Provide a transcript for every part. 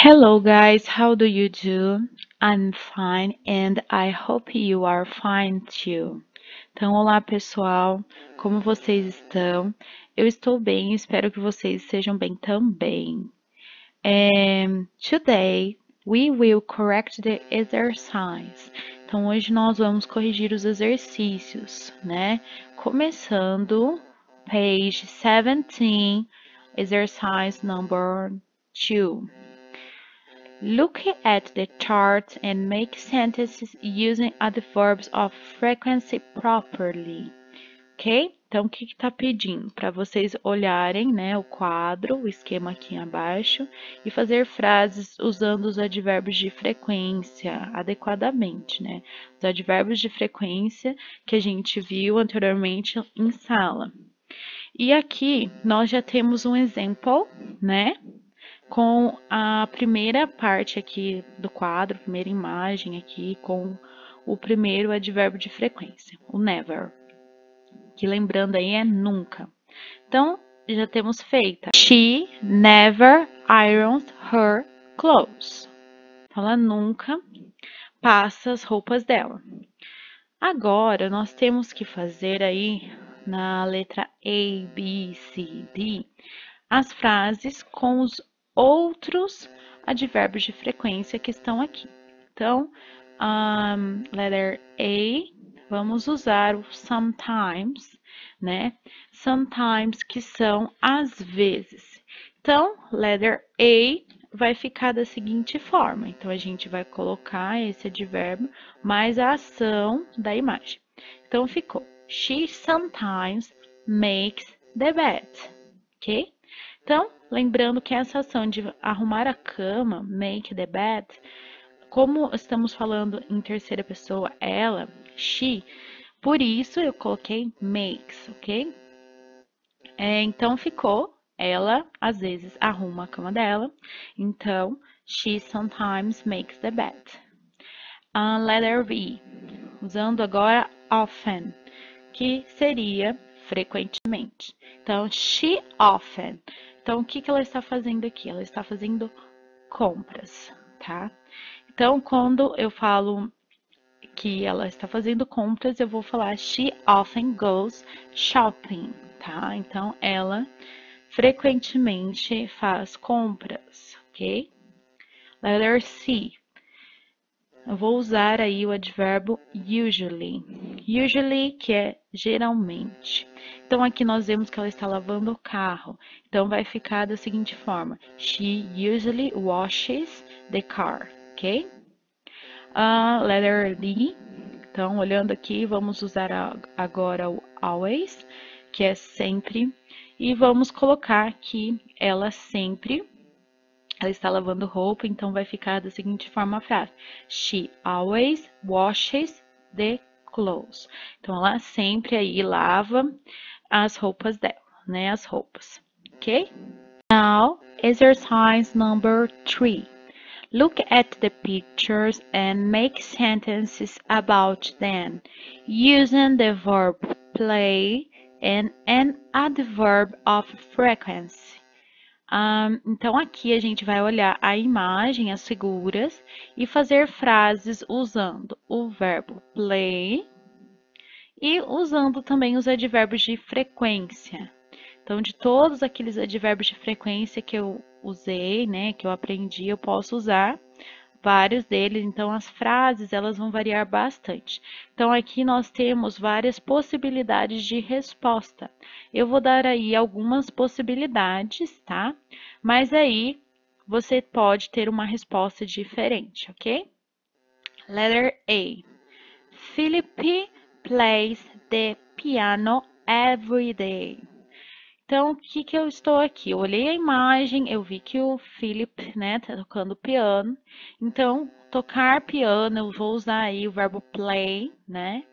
Hello guys, how do you do? I'm fine and I hope you are fine too. Então, olá pessoal, como vocês estão? Eu estou bem, espero que vocês estejam bem também. Today we will correct the exercise. Então, hoje nós vamos corrigir os exercícios, né? Começando, page 17, exercise number 2. Look at the chart and make sentences using adverbs of frequency properly. Ok? Então, o que está pedindo? Para vocês olharem, né, o quadro, o esquema aqui abaixo, e fazer frases usando os advérbios de frequência adequadamente, né? Os advérbios de frequência que a gente viu anteriormente em sala. E aqui nós já temos um exemplo, né? Com a primeira parte aqui do quadro, a primeira imagem aqui, com o primeiro advérbio de frequência, o never, que lembrando aí é nunca. Então, já temos feita. She never irons her clothes. Ela nunca passa as roupas dela. Agora, nós temos que fazer aí, na letra A, B, C, D, as frases com os outros advérbios de frequência que estão aqui. Então, letter A, vamos usar o sometimes, né? Sometimes, que são às vezes. Então, letter A vai ficar da seguinte forma. Então, a gente vai colocar esse advérbio mais a ação da imagem. Então, ficou: She sometimes makes the bed. Ok? Então, lembrando que essa ação de arrumar a cama, make the bed, como estamos falando em terceira pessoa, ela, she, por isso eu coloquei makes, ok? Então, ficou, ela às vezes arruma a cama dela. Então, she sometimes makes the bed. Letter B, usando agora often, que seria frequentemente. Então, she often. Então, o que ela está fazendo aqui? Ela está fazendo compras, tá? Então, quando eu falo que ela está fazendo compras, eu vou falar she often goes shopping, tá? Então, ela frequentemente faz compras, ok? Letter C. Eu vou usar aí o advérbio usually. Usually, que é geralmente. Então, aqui nós vemos que ela está lavando o carro. Então, vai ficar da seguinte forma: She usually washes the car, ok? Letter D. Então, olhando aqui, vamos usar agora o always, que é sempre. E vamos colocar aqui ela sempre. Ela está lavando roupa, então vai ficar da seguinte forma a frase: She always washes the clothes. Então, ela sempre aí lava as roupas dela, né? As roupas, ok? Now, exercise number 3. Look at the pictures and make sentences about them, using the verb play and an adverb of frequency. Então, aqui a gente vai olhar a imagem, as figuras, e fazer frases usando o verbo play e usando também os advérbios de frequência. Então, de todos aqueles advérbios de frequência que eu usei, né, que eu aprendi, eu posso usar vários deles. Então, as frases, elas vão variar bastante. Então, aqui nós temos várias possibilidades de resposta. Eu vou dar aí algumas possibilidades, tá? Mas aí, você pode ter uma resposta diferente, ok? Letter A. Philip plays the piano every day. Então, o que eu estou aqui? Eu olhei a imagem, eu vi que o Philip, né, tá tocando piano. Então, tocar piano, eu vou usar aí o verbo play, né?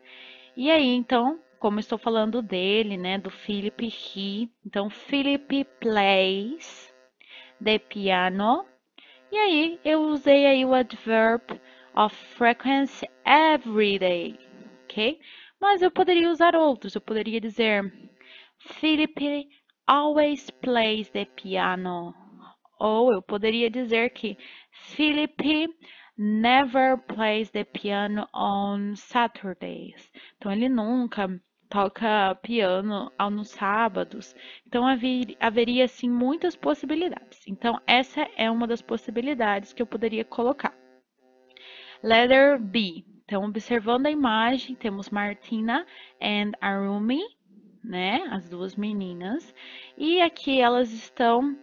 E aí, então, como eu estou falando dele, né, do Philip, he. Então, Philip plays the piano. E aí, eu usei aí o adverb of frequency every day, ok? Mas eu poderia usar outros. Eu poderia dizer Philip always plays the piano. Ou eu poderia dizer que Philip never plays the piano on Saturdays. Então, ele nunca toca piano nos sábados. Então, haveria, assim, muitas possibilidades. Então, essa é uma das possibilidades que eu poderia colocar. Letter B. Então, observando a imagem, temos Martina and Arumi, né? As duas meninas. E aqui elas estão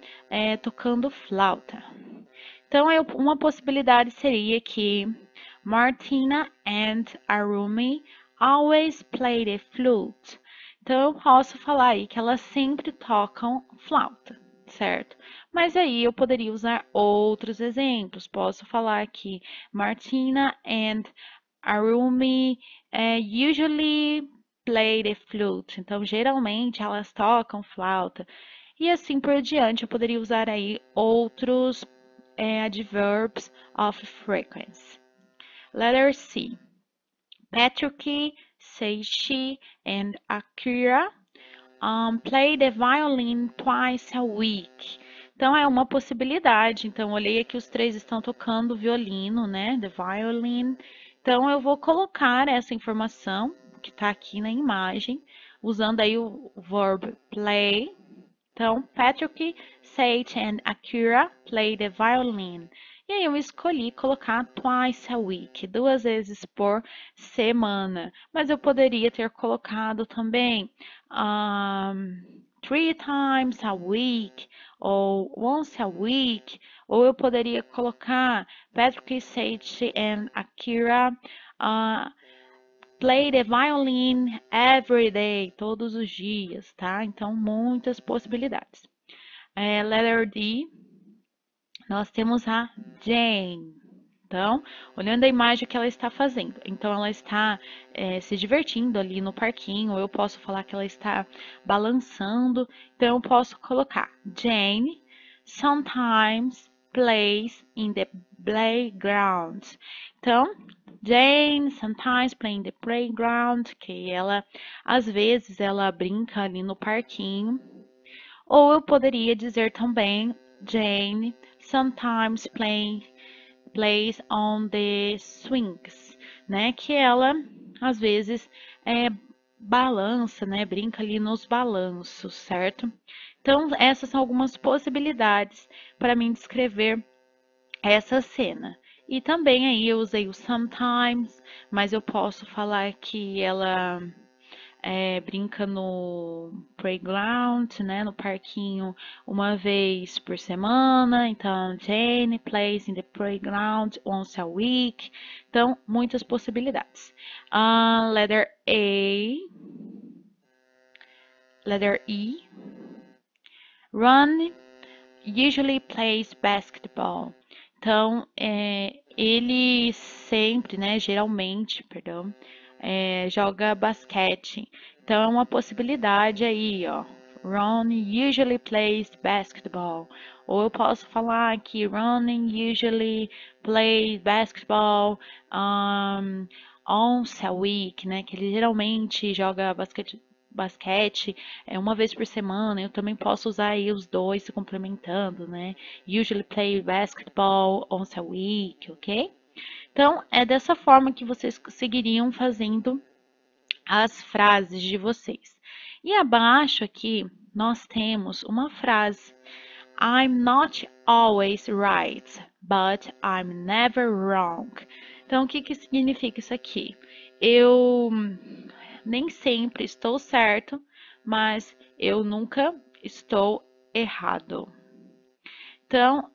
tocando flauta. Então, uma possibilidade seria que Martina and Arumi always play the flute. Então, eu posso falar aí que elas sempre tocam flauta, certo? Mas aí eu poderia usar outros exemplos. Posso falar que Martina and Arumi usually play the flute. Então, geralmente elas tocam flauta. E assim por diante, eu poderia usar aí outros adverbs of frequency. Letter C. Patrick, Seishi, and Akira play the violin twice a week. Então, é uma possibilidade. Então, olhei aqui, os três estão tocando violino, né? The violin. Então, eu vou colocar essa informação que está aqui na imagem, usando aí o verb play. Então, Patrick, Sage and Akira play the violin. E aí eu escolhi colocar twice a week, 2 vezes por semana. Mas eu poderia ter colocado também 3 times a week, ou once a week. Ou eu poderia colocar Patrick, Sage and Akira play the violin every day, todos os dias, tá? Então, muitas possibilidades. Letter D, nós temos a Jane. Então, olhando a imagem que ela está fazendo. Então, ela está se divertindo ali no parquinho. Ou eu posso falar que ela está balançando. Então, eu posso colocar Jane sometimes plays in the playground. Então, Jane sometimes play in the playground, que ela, às vezes, ela brinca ali no parquinho. Ou eu poderia dizer também, Jane sometimes plays on the swings, né? Que ela, às vezes, balança, né? Brinca ali nos balanços, certo? Então, essas são algumas possibilidades para mim descrever essa cena. E também aí eu usei o sometimes, mas eu posso falar que ela brinca no playground, né, no parquinho, uma vez por semana. Então, Jane plays in the playground once a week. Então, muitas possibilidades. Letter A. Letter E. Ron usually plays basketball. Então, ele sempre, né, geralmente, perdão, joga basquete. Então, é uma possibilidade aí, ó. Ron usually plays basketball. Ou eu posso falar que Ron usually plays basketball once a week, né? Que ele geralmente joga basquete uma vez por semana. Eu também posso usar aí os dois se complementando, né? Usually play basketball once a week, ok? Então, é dessa forma que vocês seguiriam fazendo as frases de vocês. E abaixo aqui, nós temos uma frase. I'm not always right, but I'm never wrong. Então, o que significa isso aqui? Eu nem sempre estou certo, mas eu nunca estou errado. Então,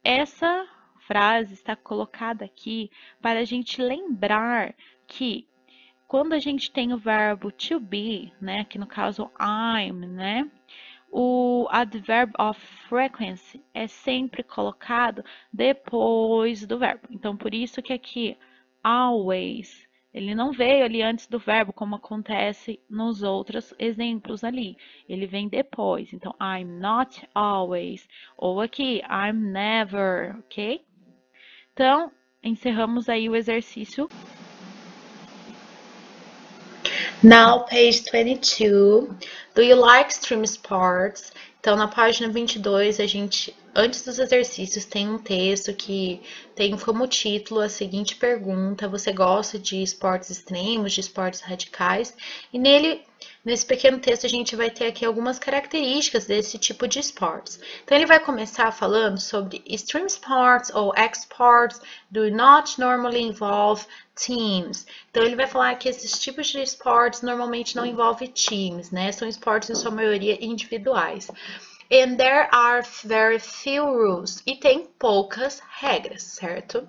essa frase está colocada aqui para a gente lembrar que quando a gente tem o verbo to be, né, que no caso I'm, né, o adverb of frequency é sempre colocado depois do verbo. Então, por isso que aqui always, ele não veio ali antes do verbo, como acontece nos outros exemplos ali. Ele vem depois. Então, I'm not always. Ou aqui, I'm never, ok? Então, encerramos aí o exercício. Now, page 22. Do you like extreme sports? Então, na página 22, a gente Antes dos exercícios, tem um texto que tem como título a seguinte pergunta: você gosta de esportes extremos, de esportes radicais? E nesse pequeno texto, a gente vai ter aqui algumas características desse tipo de esportes. Então, ele vai começar falando sobre extreme sports ou sports do not normally involve teams. Então, ele vai falar que esses tipos de esportes normalmente não envolvem times, né? São esportes, em sua maioria, individuais. And there are very few rules. E tem poucas regras, certo?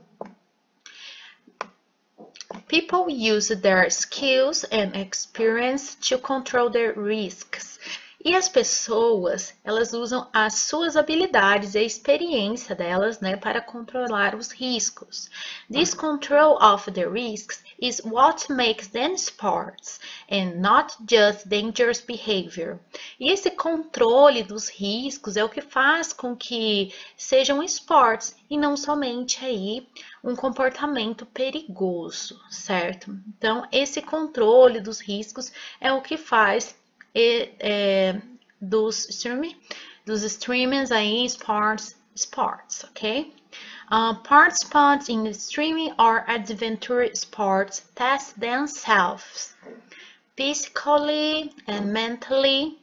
People use their skills and experience to control their risks. E as pessoas, elas usam as suas habilidades e a experiência delas, né, para controlar os riscos. This control of the risks is what makes them sports and not just dangerous behavior. E esse controle dos riscos é o que faz com que sejam esportes e não somente aí um comportamento perigoso, certo? Então, esse controle dos riscos é o que faz dos streamers aí sports, ok? Participants in streaming or adventure sports test themselves physically and mentally.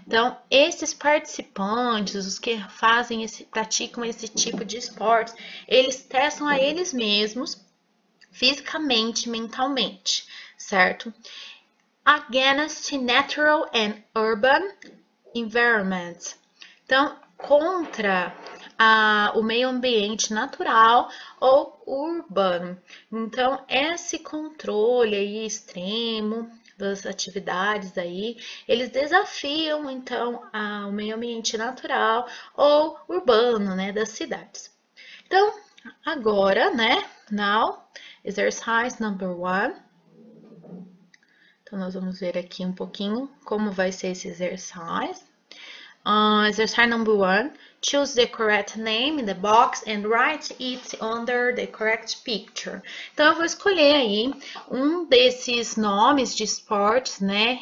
Então, esses participantes, os que praticam esse tipo de esportes, eles testam a eles mesmos fisicamente e mentalmente, certo? Against natural and urban environments. Então, contra o meio ambiente natural ou urbano. Então, esse controle aí extremo das atividades aí, eles desafiam, então, o meio ambiente natural ou urbano, né, das cidades. Então, agora, né, now, exercise number 1. Então, nós vamos ver aqui um pouquinho como vai ser esse exercise. Exercise number 1. Choose the correct name in the box and write it under the correct picture. Então, eu vou escolher aí um desses nomes de esportes, né?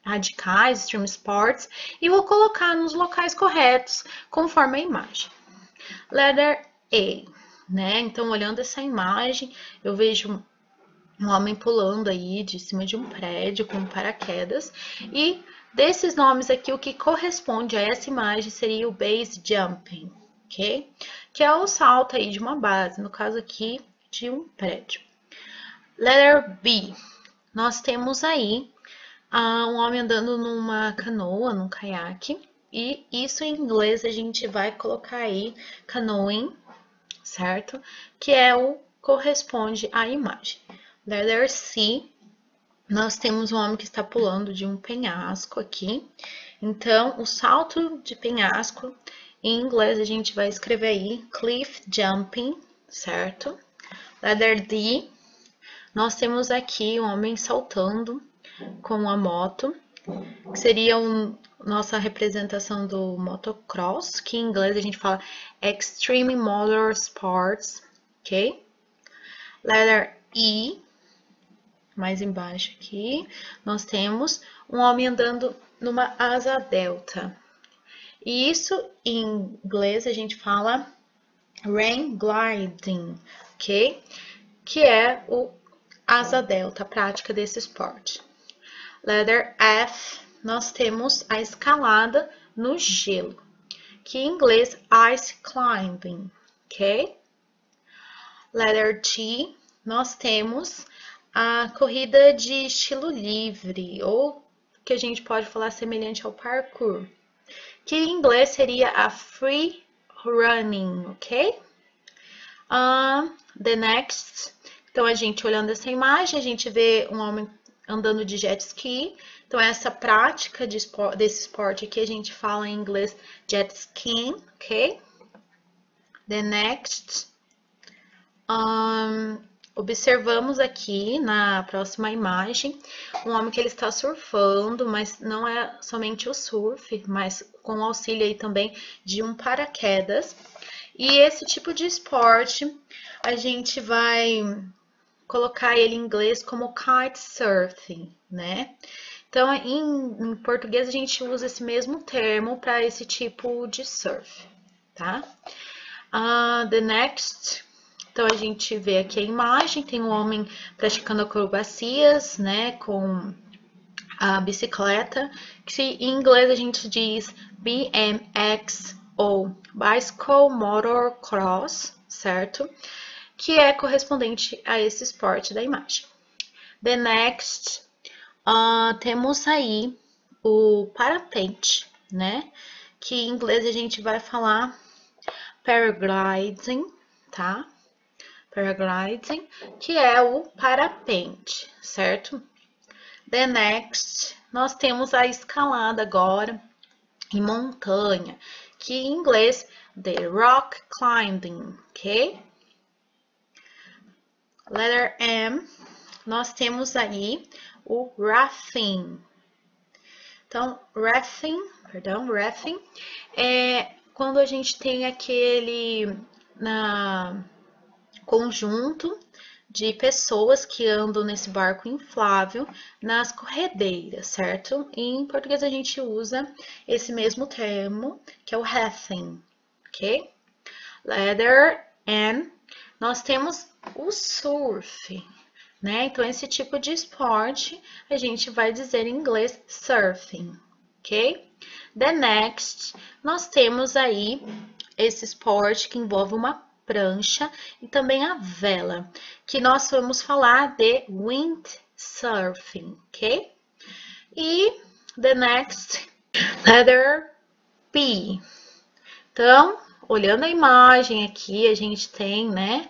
Radicais, extreme sports, e vou colocar nos locais corretos, conforme a imagem. Letter A, né? Então, olhando essa imagem, eu vejo um homem pulando aí de cima de um prédio com paraquedas. E desses nomes aqui, o que corresponde a essa imagem seria o base jumping, ok? Que é o salto aí de uma base, no caso aqui de um prédio. Letter B, nós temos aí um homem andando numa canoa, num caiaque. E isso em inglês a gente vai colocar aí canoeing, certo? Que é o corresponde à imagem. Letter C, nós temos um homem que está pulando de um penhasco aqui. Então, o salto de penhasco, em inglês a gente vai escrever aí cliff jumping, certo? Letter D, nós temos aqui um homem saltando com a moto, que seria nossa representação do motocross, que em inglês a gente fala extreme motorsports, ok? Letter E, mais embaixo aqui, nós temos um homem andando numa asa delta. E isso em inglês a gente fala rain gliding, ok? Que é o asa delta, a prática desse esporte. Letter F, nós temos a escalada no gelo, que em inglês ice climbing, ok? Letter G, nós temos a corrida de estilo livre, ou que a gente pode falar semelhante ao parkour, que em inglês seria a free running, ok? The next, então a gente olhando essa imagem, a gente vê um homem andando de jet ski. Então essa prática desse esporte aqui a gente fala em inglês jet skiing, ok? The next, observamos aqui na próxima imagem um homem que ele está surfando, mas não é somente o surf, mas com o auxílio aí também de um paraquedas. E esse tipo de esporte a gente vai colocar ele em inglês como kitesurfing, né? Então, em português a gente usa esse mesmo termo para esse tipo de surf. tá? The next, então a gente vê aqui a imagem, tem um homem praticando acrobacias, né, com a bicicleta, que em inglês a gente diz BMX ou Bicycle Motor Cross, certo? Que é correspondente a esse esporte da imagem. The next, temos aí o parapente, né? Que em inglês a gente vai falar paragliding, tá? Paragliding, que é o parapente, certo? The next, nós temos a escalada agora em montanha, que em inglês the rock climbing, ok? Letter M, nós temos aí o rafting. Então, rafting é quando a gente tem aquele conjunto de pessoas que andam nesse barco inflável nas corredeiras, certo? E em português a gente usa esse mesmo termo, que é o rafting, ok? Letter N, nós temos o surf, né? Então, esse tipo de esporte a gente vai dizer em inglês surfing, ok? The next, nós temos aí esse esporte que envolve uma prancha e também a vela, que nós vamos falar de windsurfing, ok? E the next, letter P. Então, olhando a imagem aqui, a gente tem, né,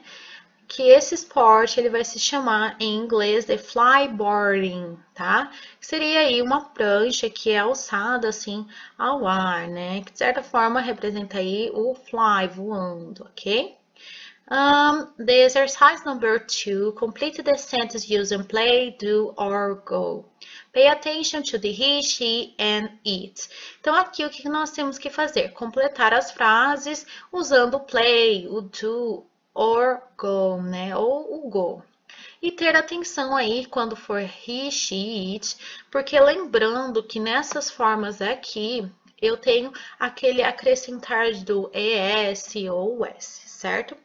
que esse esporte ele vai se chamar em inglês de flyboarding, tá? Que seria aí uma prancha que é alçada assim ao ar, né? Que de certa forma representa aí o fly voando, ok? The exercise number 2, complete the sentence using play, do or go. Pay attention to the he, she, and it. Então, aqui o que nós temos que fazer? Completar as frases usando o play, o do or go, né? Ou o go. E ter atenção aí quando for he, she, it, porque lembrando que nessas formas aqui eu tenho aquele acrescentar do es ou s, certo?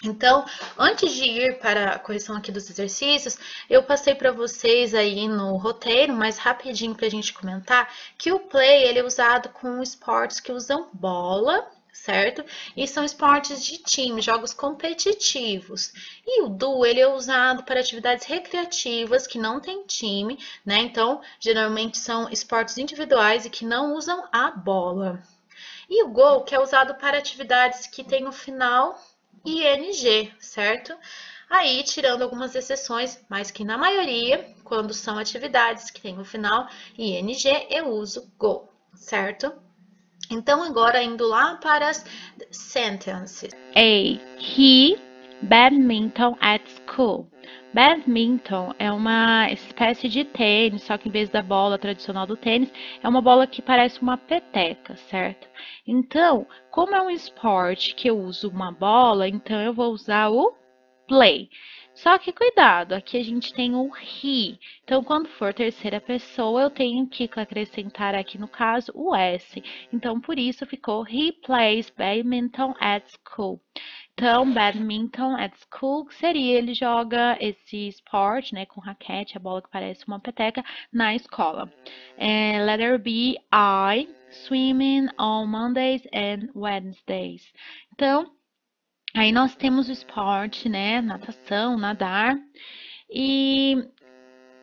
Então, antes de ir para a correção aqui dos exercícios, eu passei para vocês aí no roteiro, mas rapidinho para a gente comentar, que o play ele é usado com esportes que usam bola, certo? E são esportes de time, jogos competitivos. E o do ele é usado para atividades recreativas que não tem time, né? Então, geralmente são esportes individuais e que não usam a bola. E o go, que é usado para atividades que tem no final ing, certo? Aí, tirando algumas exceções, mas que na maioria, quando são atividades que tem no final ing, eu uso go, certo? Então, agora indo lá para as sentences. A. He badminton at school. Badminton é uma espécie de tênis, só que em vez da bola tradicional do tênis, é uma bola que parece uma peteca, certo? Então, como é um esporte que eu uso uma bola, então eu vou usar o play. Só que cuidado, aqui a gente tem o he. Então, quando for terceira pessoa, eu tenho que acrescentar aqui no caso o s. Então, por isso ficou he plays badminton at school. Então, badminton at school seria ele joga esse esporte, né, com raquete, a bola que parece uma peteca, na escola. Letter B, I swimming on Mondays and Wednesdays. Então, aí nós temos o esporte, né, natação, nadar, e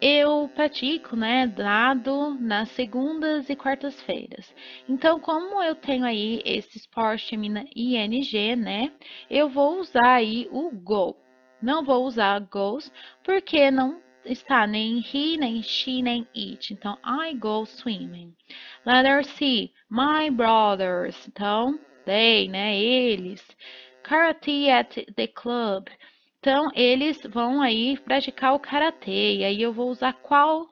eu pratico, né, nado nas segundas e quartas-feiras. Então, como eu tenho aí esse esporte termina ing, né, eu vou usar aí o go. Não vou usar goes, porque não está nem he, nem she, nem it. Então, I go swimming. Letter C, my brothers. Então, they, né, eles. Karate at the club. Então, eles vão aí praticar o karatê. E aí eu vou usar qual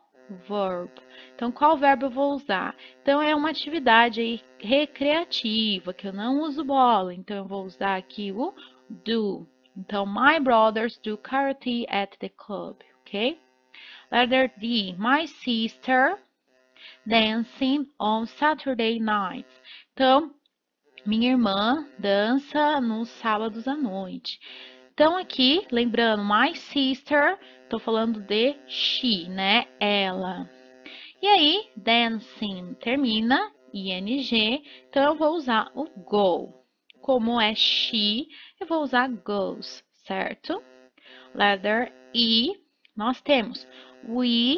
verb? Então, qual verbo eu vou usar? Então, é uma atividade aí recreativa, que eu não uso bola. Então, eu vou usar aqui o do. Então, my brothers do karate at the club, ok? Letter D, my sister dancing on Saturday nights. Então, Minha irmã dança nos sábados à noite. Então, aqui, lembrando, my sister, tô falando de she, né? Ela. E aí, dancing termina, ing, então eu vou usar o go. Como é she, eu vou usar goes, certo? Letter E, nós temos we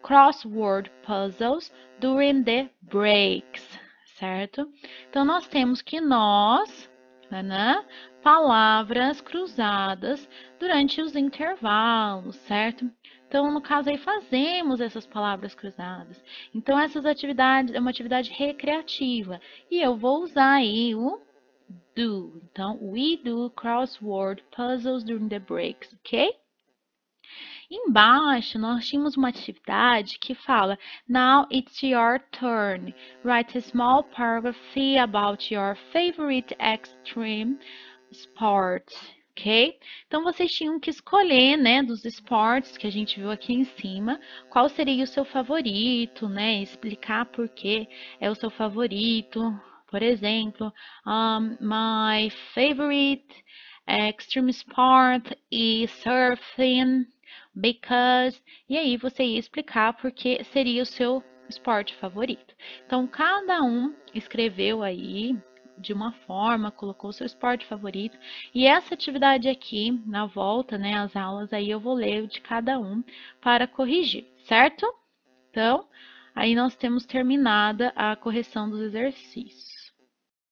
crossword puzzles during the breaks, certo? Então, nós temos que nós, né, palavras cruzadas durante os intervalos, certo? Então, no caso aí, fazemos essas palavras cruzadas. Então, essas atividades é uma atividade recreativa. E eu vou usar aí o do. Então, we do crossword puzzles during the breaks, ok? Embaixo, nós tínhamos uma atividade que fala Now it's your turn. Write a small paragraph about your favorite extreme sport. Ok? Então, vocês tinham que escolher, né, dos esportes que a gente viu aqui em cima, qual seria o seu favorito, né? Explicar por que é o seu favorito. Por exemplo, my favorite extreme sport is surfing because, e aí você ia explicar porque seria o seu esporte favorito. Então, cada um escreveu aí de uma forma, colocou o seu esporte favorito. E essa atividade aqui, na volta, né, as aulas, aí eu vou ler o de cada um para corrigir, certo? Então, aí nós temos terminada a correção dos exercícios.